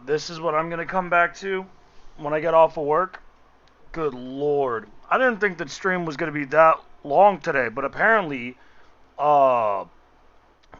This is what I'm going to come back to when I get off of work. Good lord. I didn't think that stream was going to be that long today, but apparently, uh,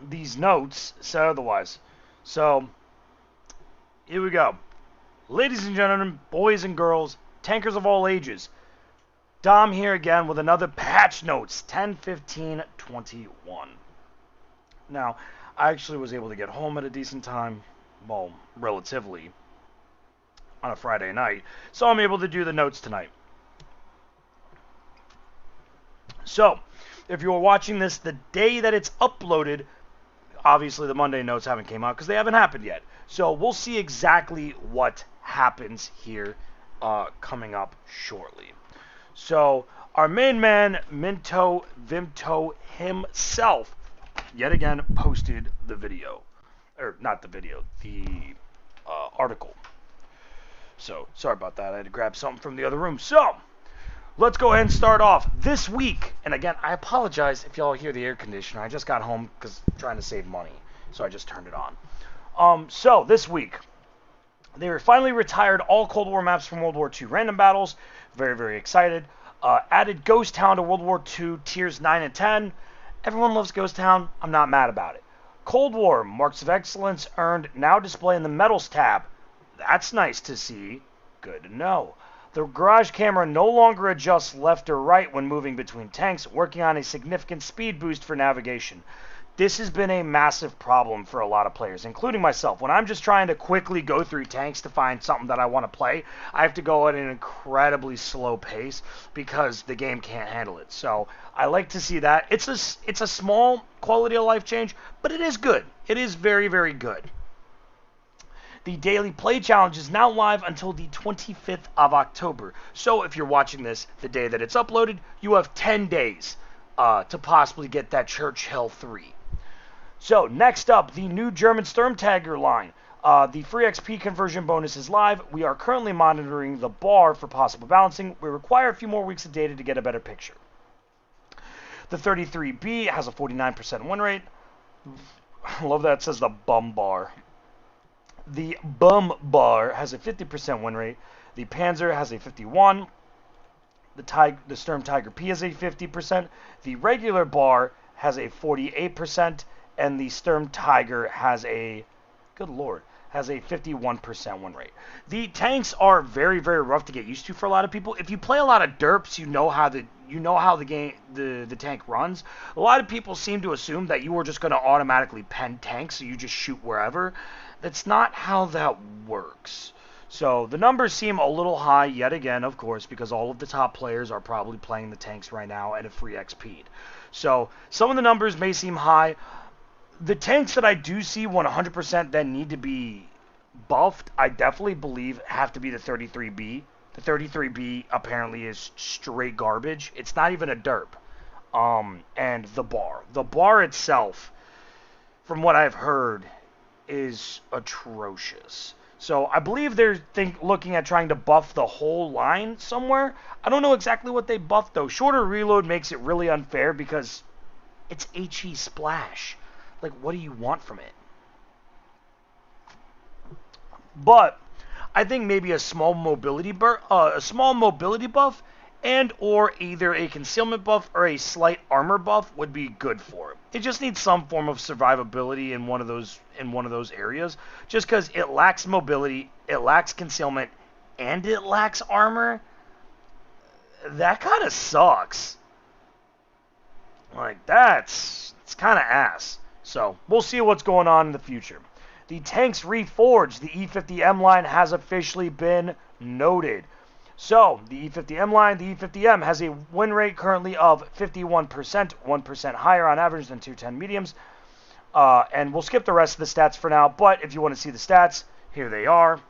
these notes said otherwise. So, here we go. Ladies and gentlemen, boys and girls, tankers of all ages, Dom here again with another patch notes 10-15-21. Now, I actually was able to get home at a decent time, well, relatively, on a Friday night, so I'm able to do the notes tonight. So, if you are watching this the day that it's uploaded, obviously the Monday notes haven't came out because they haven't happened yet. So we'll see exactly what happens here coming up shortly. So our main man, Minto Vimto himself, yet again posted the video. Or not the video, the article. So, sorry about that. I had to grab something from the other room. So, let's go ahead and start off this week. And again, I apologize if y'all hear the air conditioner. I just got home because I'm trying to save money. So I just turned it on. So, this week, they were finally retired all Cold War maps from World War II random battles. Very, very excited. Added Ghost Town to World War II tiers 9 and 10. Everyone loves Ghost Town. I'm not mad about it. Cold War Marks of Excellence earned now display in the Medals tab. That's nice to see. Good to know. The garage camera no longer adjusts left or right when moving between tanks, working on a significant speed boost for navigation. This has been a massive problem for a lot of players, including myself. When I'm just trying to quickly go through tanks to find something that I want to play, I have to go at an incredibly slow pace because the game can't handle it. So I like to see that. It's a small quality of life change, but it is good. It is very, very good. The daily play challenge is now live until the 25th of October. So if you're watching this the day that it's uploaded, you have 10 days to possibly get that Churchill 3. So next up, the new German Sturmtagger line. The free XP conversion bonus is live. We are currently monitoring the bar for possible balancing. We require a few more weeks of data to get a better picture. The 33B has a 49% win rate. I love that it says the bum bar. The Bum Bar has a 50% win rate. The Panzer has a 51%. The Sturm Tiger P has a 50%. The regular bar has a 48%. And the Sturm Tiger has a, good lord, has a 51% win rate. The tanks are very, very rough to get used to for a lot of people. If you play a lot of derps, you know how the tank runs. A lot of people seem to assume that you are just going to automatically pen tanks, so you just shoot wherever. That's not how that works. So the numbers seem a little high yet again, of course, because all of the top players are probably playing the tanks right now at a free XP. So some of the numbers may seem high. The tanks that I do see 100% that need to be buffed, I definitely believe have to be the 33B. The 33B apparently is straight garbage. It's not even a derp. And the bar. The bar itself, from what I've heard, is atrocious. So I believe they're looking at trying to buff the whole line somewhere. I don't know exactly what they buffed though. Shorter reload makes it really unfair because it's HE Splash. Like, what do you want from it? But I think maybe a small mobility buff, and or either a concealment buff or a slight armor buff would be good for it. It just needs some form of survivability in one of those areas. Just because it lacks mobility, it lacks concealment, and it lacks armor. That kind of sucks. Like it's kind of ass. So we'll see what's going on in the future. The tanks Reforged, the E50M line has officially been noted. So, the E50M line, the E50M has a win rate currently of 51%, 1% higher on average than 210 mediums. And we'll skip the rest of the stats for now, but if you want to see the stats, here they are.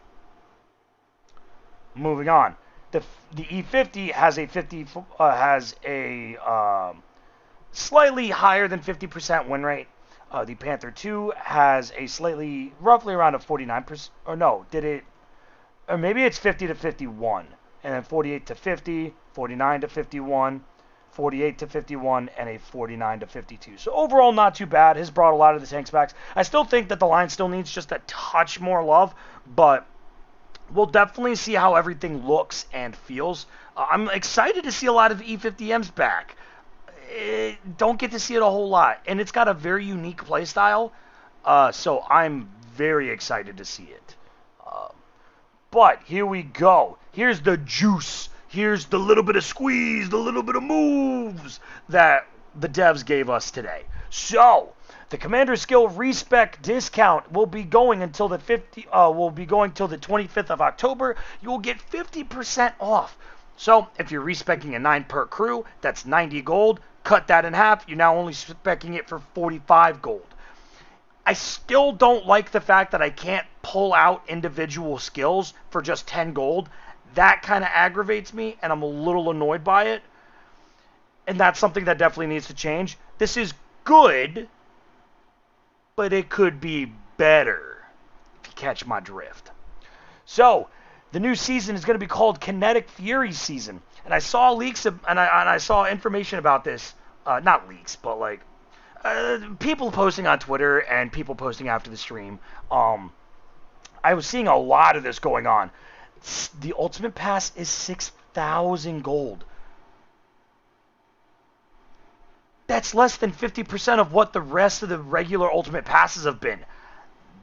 Moving on. The E50 has a slightly higher than 50% win rate. The Panther 2 has a roughly around a 49%, or no, maybe it's 50 to 51, and then 48 to 50, 49 to 51, 48 to 51, and a 49 to 52. So overall, not too bad. Has brought a lot of the tanks back. I still think that the line still needs just a touch more love, but we'll definitely see how everything looks and feels. I'm excited to see a lot of E50Ms back. Don't get to see it a whole lot, and it's got a very unique playstyle, so I'm very excited to see it. But here we go. Here's the juice. Here's the little bit of squeeze, the little bit of moves that the devs gave us today. So, the Commander Skill Respec discount will be going until the 25th of October. You will get 50% off. So, if you're respeccing a 9 per crew, that's 90 gold. Cut that in half. You're now only speccing it for 45 gold. I still don't like the fact that I can't pull out individual skills for just 10 gold. That kind of aggravates me, and I'm a little annoyed by it. And that's something that definitely needs to change. This is good, but it could be better, if you catch my drift. So, the new season is going to be called Kinetic Fury Season. And I saw leaks, and I saw information about this. Not leaks, but like people posting on Twitter and people posting after the stream. I was seeing a lot of this going on. The Ultimate Pass is 6,000 gold. That's less than 50% of what the rest of the regular Ultimate Passes have been.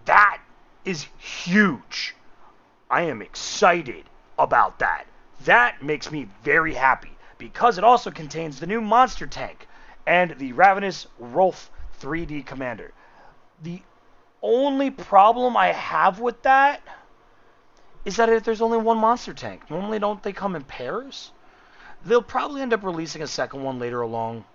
That is huge. I am excited about that. That makes me very happy because it also contains the new Monster Tank and the Ravenous Rolf 3D Commander. The only problem I have with that is that there's only one Monster Tank. Normally, don't they come in pairs? They'll probably end up releasing a second one later along.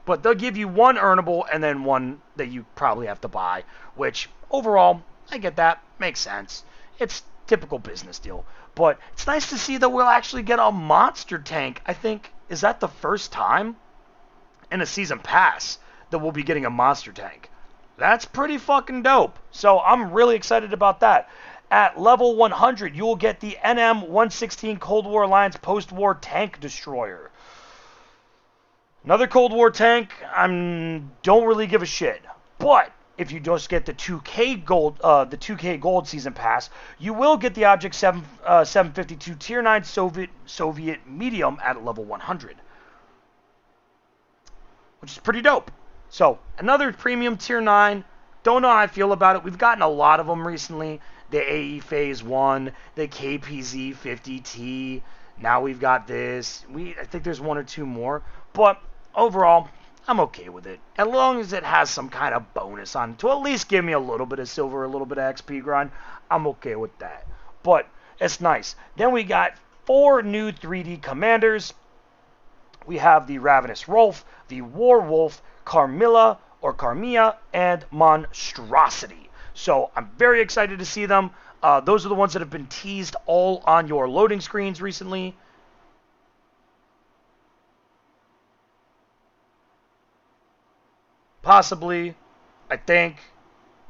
But they'll give you one earnable and then one that you probably have to buy, which overall, I get that. Makes sense. It's typical business deal. But it's nice to see that we'll actually get a Monster Tank. I think, is that the first time in a season pass that we'll be getting a Monster Tank? That's pretty fucking dope. So I'm really excited about that. At level 100, you will get the NM-116 Cold War Alliance Post-War Tank Destroyer. Another Cold War tank, don't really give a shit. But if you just get the 2K Gold Season Pass, you will get the Object 752 Tier 9 Soviet Medium at level 100. Which is pretty dope. So, another premium Tier 9. Don't know how I feel about it. We've gotten a lot of them recently. The AE Phase 1, the KPZ 50T. Now we've got this. I think there's one or two more. But overall, I'm okay with it. As long as it has some kind of bonus on it to at least give me a little bit of silver, a little bit of XP grind, I'm okay with that. But it's nice. Then we got 4 new 3D commanders. We have the Ravenous Rolf, the Warwolf, Carmilla, and Monstrosity. So I'm very excited to see them. Those are the ones that have been teased all on your loading screens recently. Possibly. I think.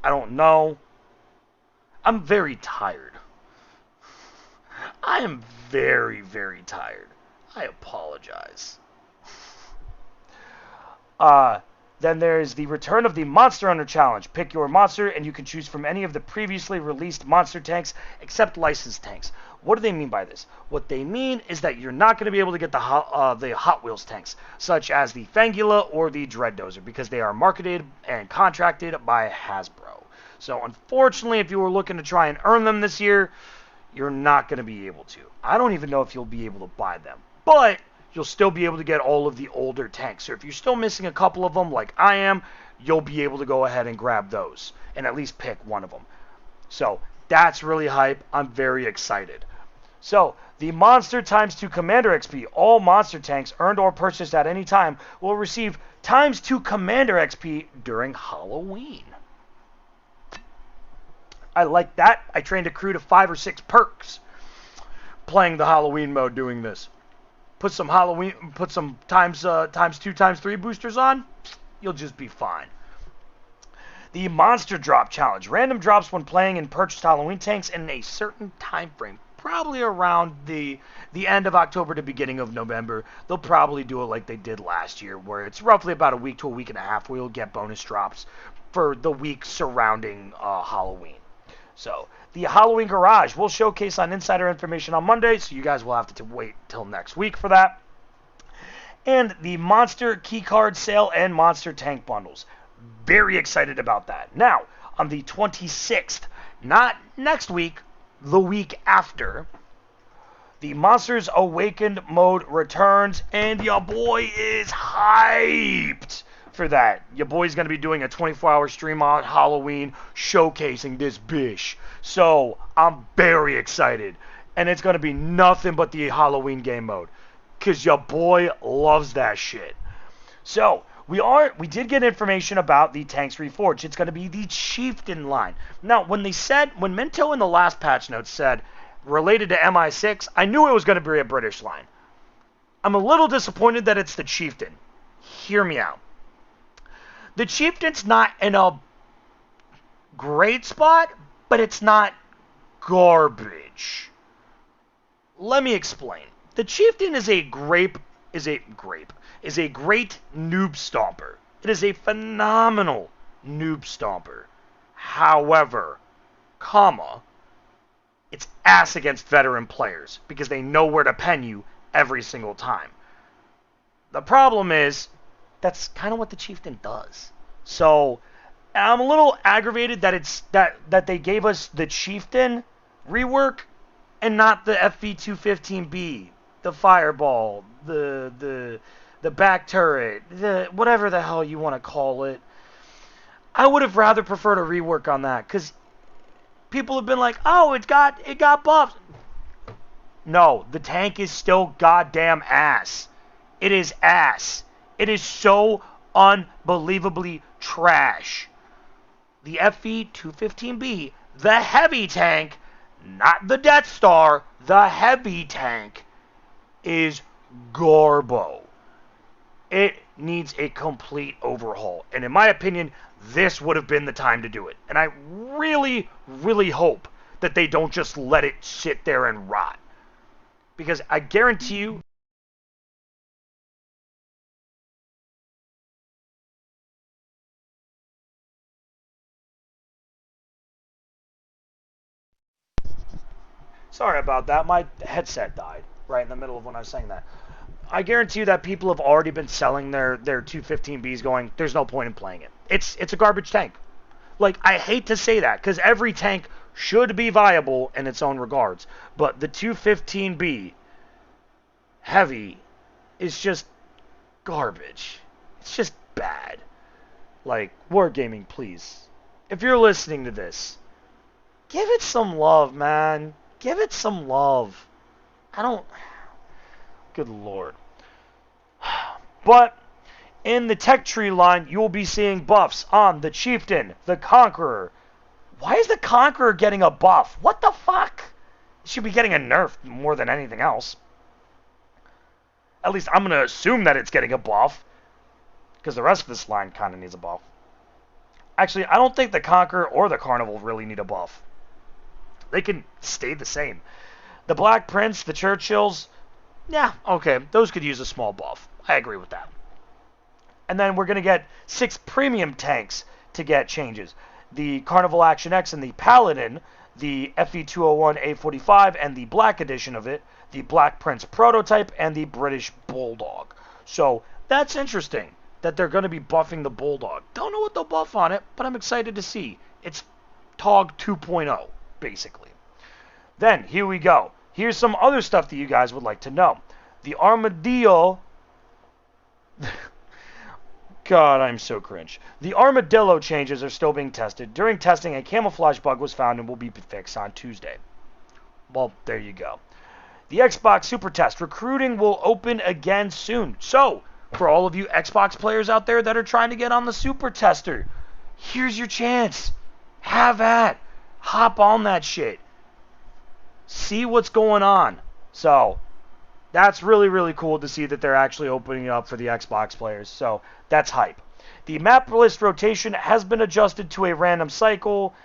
I don't know. I'm very tired. I am very, very tired. I apologize. Then there's the return of the Monster Hunter Challenge. Pick your monster, and you can choose from any of the previously released monster tanks, except licensed tanks. What do they mean by this? What they mean is that you're not going to be able to get the Hot Wheels tanks, such as the Fangula or the Dreaddozer, because they are marketed and contracted by Hasbro. So, unfortunately, if you were looking to try and earn them this year, you're not going to be able to. I don't even know if you'll be able to buy them. But you'll still be able to get all of the older tanks. So if you're still missing a couple of them, like I am, you'll be able to go ahead and grab those and at least pick one of them. So that's really hype. I'm very excited. So the Monster ×2 Commander XP, all monster tanks earned or purchased at any time will receive ×2 Commander XP during Halloween. I like that. I trained a crew to 5 or 6 perks playing the Halloween mode doing this. Put some ×2 ×3 boosters on, you'll just be fine. The Monster Drop Challenge. Random drops when playing and purchased Halloween tanks in a certain time frame. probably around the end of October to beginning of November. They'll probably do it like they did last year, where it's roughly about a week to a week and a half where you'll get bonus drops for the week surrounding Halloween. So the Halloween Garage will showcase on insider information on Monday, so you guys will have to wait till next week for that. And the Monster Keycard Sale and Monster Tank Bundles. Very excited about that. Now, on the 26th, not next week, the week after, the Monsters Awakened mode returns, and your boy is hyped for that. Your boy's going to be doing a 24-hour stream on Halloween showcasing this bish. So, I'm very excited. And it's going to be nothing but the Halloween game mode. Because your boy loves that shit. So, we did get information about the tanks Reforged. It's going to be the Chieftain line. Now, when Minto in the last patch notes said, related to MI6, I knew it was going to be a British line. I'm a little disappointed that it's the Chieftain. Hear me out. The Chieftain's not in a great spot, but it's not garbage. Let me explain. The Chieftain is a great noob stomper. It is a phenomenal noob stomper. However, it's ass against veteran players because they know where to pen you every single time. The problem is, that's kind of what the Chieftain does. So, I'm a little aggravated that they gave us the Chieftain rework and not the FV215B, the Fireball, the back turret, whatever the hell you want to call it. I would have rather preferred a rework on that, because people have been like, oh, it got buffed. No, the tank is still goddamn ass. It is ass. It is so unbelievably trash. The FV215B, the heavy tank, not the Death Star, the heavy tank, is garbo. It needs a complete overhaul. And in my opinion, this would have been the time to do it. And I really, really hope that they don't just let it sit there and rot. Because I guarantee you, sorry about that, my headset died right in the middle of when I was saying that. I guarantee you that people have already been selling their 215Bs going, there's no point in playing it. It's a garbage tank. Like, I hate to say that, because every tank should be viable in its own regards. But the 215B heavy is just garbage. It's just bad. Like, Wargaming, please. If you're listening to this, give it some love, man. Give it some love. Good lord. But in the tech tree line, you'll be seeing buffs on the Chieftain, the Conqueror. Why is the Conqueror getting a buff? What the fuck? It should be getting a nerf more than anything else. At least I'm going to assume that it's getting a buff, because the rest of this line kind of needs a buff. Actually, I don't think the Conqueror or the Carnival really need a buff. They can stay the same. The Black Prince, the Churchills, yeah, okay, those could use a small buff. I agree with that. And then we're going to get 6 premium tanks to get changes. The Carnival Action X and the Paladin, the FE201A45 and the Black Edition of it, the Black Prince Prototype, and the British Bulldog. So, that's interesting that they're going to be buffing the Bulldog. Don't know what they'll buff on it, but I'm excited to see. It's TOG 2.0, basically. Then, here we go. Here's some other stuff that you guys would like to know. The Armadillo... God, I'm so cringe. The Armadillo changes are still being tested. During testing, a camouflage bug was found and will be fixed on Tuesday. Well, there you go. The Xbox Super Test. Recruiting will open again soon. So, for all of you Xbox players out there that are trying to get on the Super Tester, here's your chance. Have at. Hop on that shit. See what's going on. So, that's really, really cool to see that they're actually opening it up for the Xbox players. So, that's hype. The map list rotation has been adjusted to a random cycle.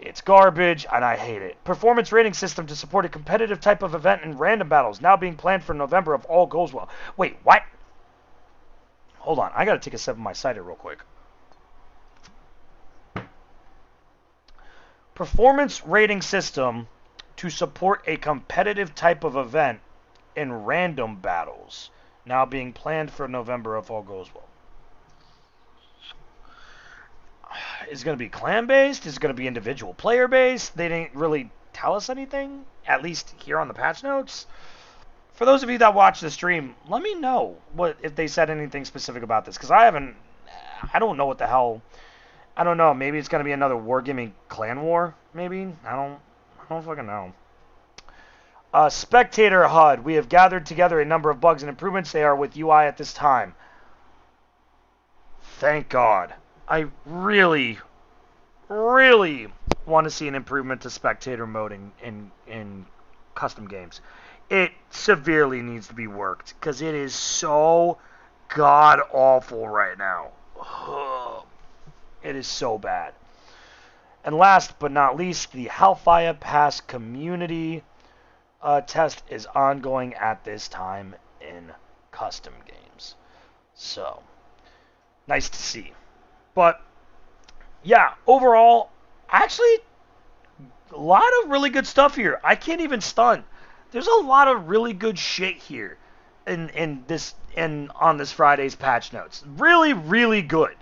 It's garbage, and I hate it. Performance rating system to support a competitive type of event in random battles, now being planned for November if all goes well. Wait, what? Hold on, I gotta take a sip of my cider real quick. Performance rating system to support a competitive type of event in random battles, now being planned for November if all goes well. Is it going to be clan-based? Is it going to be individual player-based? They didn't really tell us anything, at least here on the patch notes. For those of you that watch the stream, let me know if they said anything specific about this, because I don't know what the hell. I don't know. Maybe it's going to be another Wargaming clan war, maybe? I don't fucking know. Spectator HUD. We have gathered together a number of bugs and improvements. They are with UI at this time. Thank God. I really, really want to see an improvement to spectator mode in custom games. It severely needs to be worked because it is so god awful right now. It is so bad. And last but not least, the Hellfire Pass community test is ongoing at this time in custom games. So, nice to see. But, yeah, overall, actually, a lot of really good stuff here. I can't even stunt. There's a lot of really good shit here on this Friday's patch notes. Really, really good.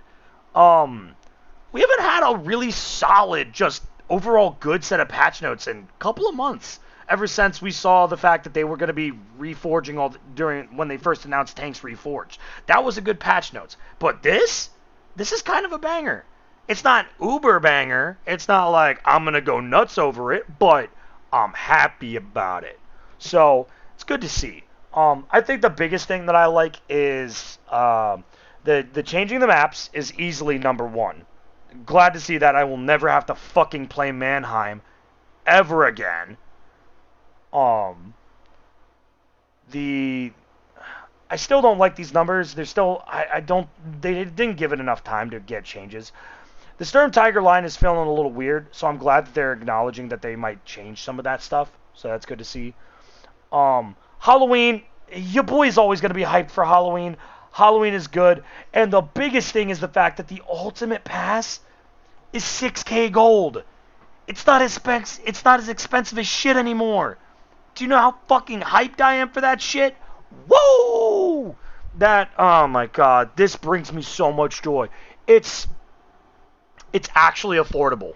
We haven't had a really solid, just overall good set of patch notes in a couple of months. Ever since we saw the fact that they were going to be reforging during when they first announced Tanks Reforged. That was a good patch notes. But this is kind of a banger. It's not uber banger. It's not like I'm going to go nuts over it, but I'm happy about it. So, it's good to see. I think the biggest thing that I like is the changing the maps is easily number one. Glad to see that. I will never have to fucking play Mannheim ever again. I still don't like these numbers. They're still, they didn't give it enough time to get changes. The Sturm Tiger line is feeling a little weird, so I'm glad that they're acknowledging that they might change some of that stuff. So that's good to see. Halloween, your boy's always going to be hyped for Halloween. Halloween is good. And the biggest thing is the fact that the Ultimate Pass is 6K gold. It's not as expensive as shit anymore. Do you know how fucking hyped I am for that shit? Whoa! Oh my god, this brings me so much joy. It's actually affordable.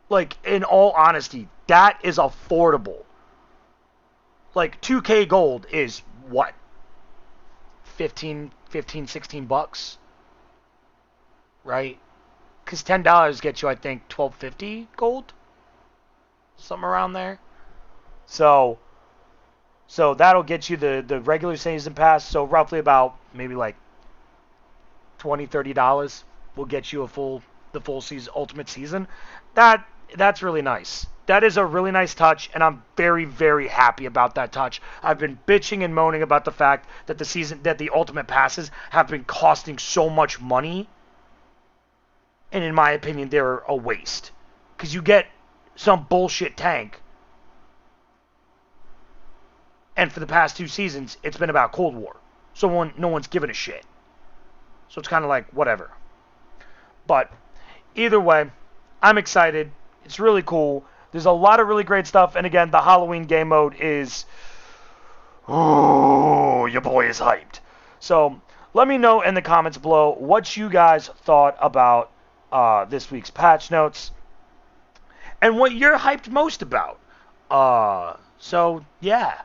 Like, in all honesty, that is affordable. Like, 2K gold is what? 15, 16 bucks? Right? Because $10 gets you, I think, $12.50 gold? Something around there. So that'll get you the regular season pass. So roughly about maybe like $20, $30 will get you the full season, ultimate season. That's really nice. That is a really nice touch, and I'm very, very happy about that touch. I've been bitching and moaning about the fact that the ultimate passes have been costing so much money, and in my opinion, they're a waste. Because you get some bullshit tank, and for the past 2 seasons, it's been about Cold War. So no one's giving a shit. So it's kind of like, whatever. But either way, I'm excited. It's really cool. There's a lot of really great stuff. And again, the Halloween game mode is... Oh, your boy is hyped. So let me know in the comments below what you guys thought about this week's patch notes. And what you're hyped most about. So, yeah.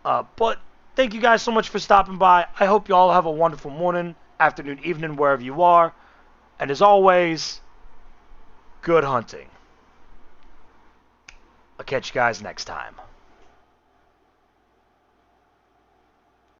But thank you guys so much for stopping by. I hope you all have a wonderful morning, afternoon, evening, wherever you are. And as always, good hunting. I'll catch you guys next time.